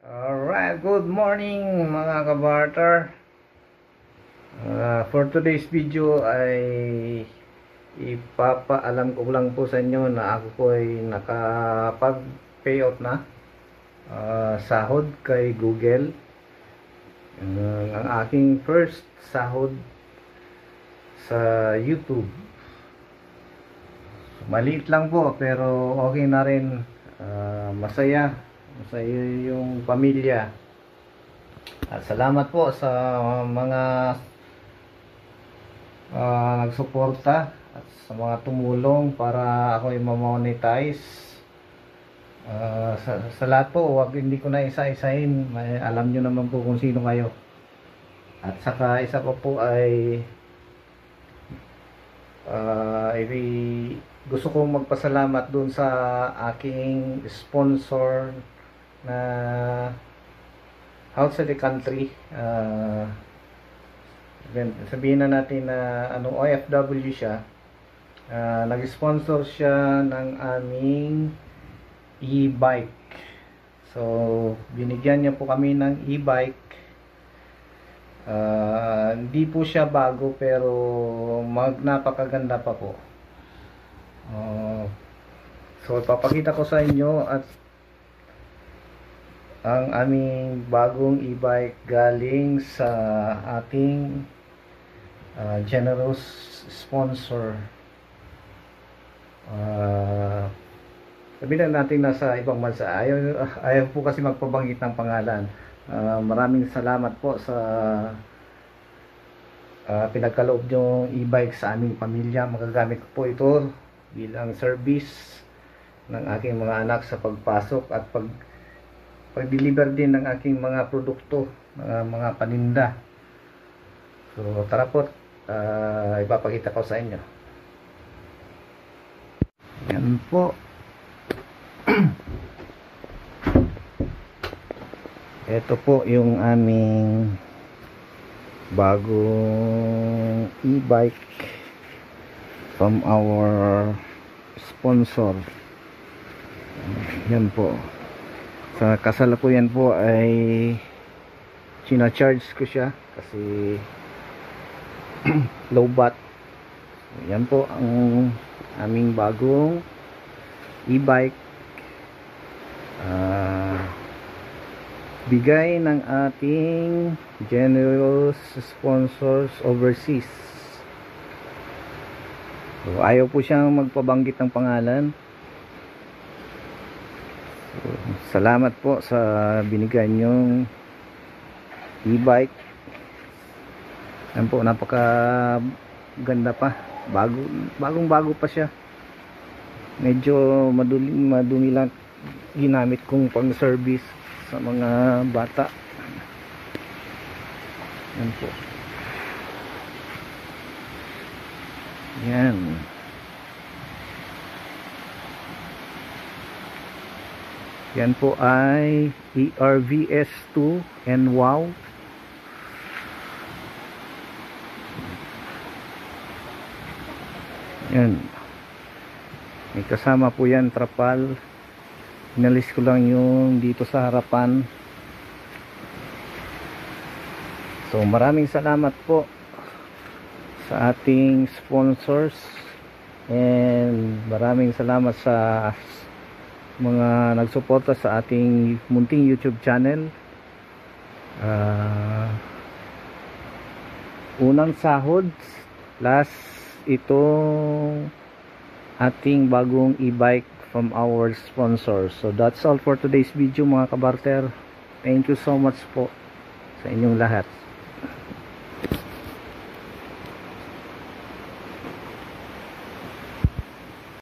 Alright, good morning mga kabarter. For today's video ay ipapaalam ko lang po sa inyo na ako po ay nakapag-payout na sahod kay Google. Ang aking first sahod sa YouTube. Maliit lang po pero okay na rin. Masaya yung pamilya. At salamat po sa mga nagsuporta at sa mga tumulong para ako ay ma-monetize. Sa lahat po, hindi ko na isa-isahin. Alam nyo naman po kung sino kayo. At saka isa ko po ay gusto kong magpasalamat dun sa aking sponsor na outside the country. Sabihin na natin na OFW siya. Nag-sponsor siya ng aming e-bike. So binigyan niya po kami ng e-bike. Hindi po siya bago pero napakaganda pa po. So papakita ko sa inyo at ang aming bagong e-bike galing sa ating generous sponsor. Sabihin natin nasa ibang bansa. Ayaw po kasi magpabanggit ng pangalan. Maraming salamat po sa pinagkaloob yung e-bike sa aming pamilya. Magagamit ko po ito bilang service ng aking mga anak sa pagpasok at pag-deliver din ng aking mga produkto, mga paninda. So tara po, ipapakita ko sa inyo. Yan po. Ito po yung aming bagong e-bike from our sponsor. Yan po. Sa kasalukuyan po ay china-charge ko siya kasi low bat. Yan po ang aming bagong e-bike. Bigay ng ating generous sponsors overseas. So, ayaw po siyang magpabanggit ng pangalan. So, salamat po sa binigay niyong e-bike. Yan po, napaka ganda pa. Bagong bago pa siya. Medyo madumi lang ginamit kong pang service sa mga bata. Yan po. Yan. Yan po ay ERVS2 and wow. Yan. May kasama po yan, trapal. Inalis ko lang yung dito sa harapan. So maraming salamat po sa ating sponsors and maraming salamat sa mga nagsuporta sa ating munting YouTube channel. Unang sahod plus itong ating bagong e-bike from our sponsor. So that's all for today's video mga kabarter. Thank you so much po sa inyong lahat.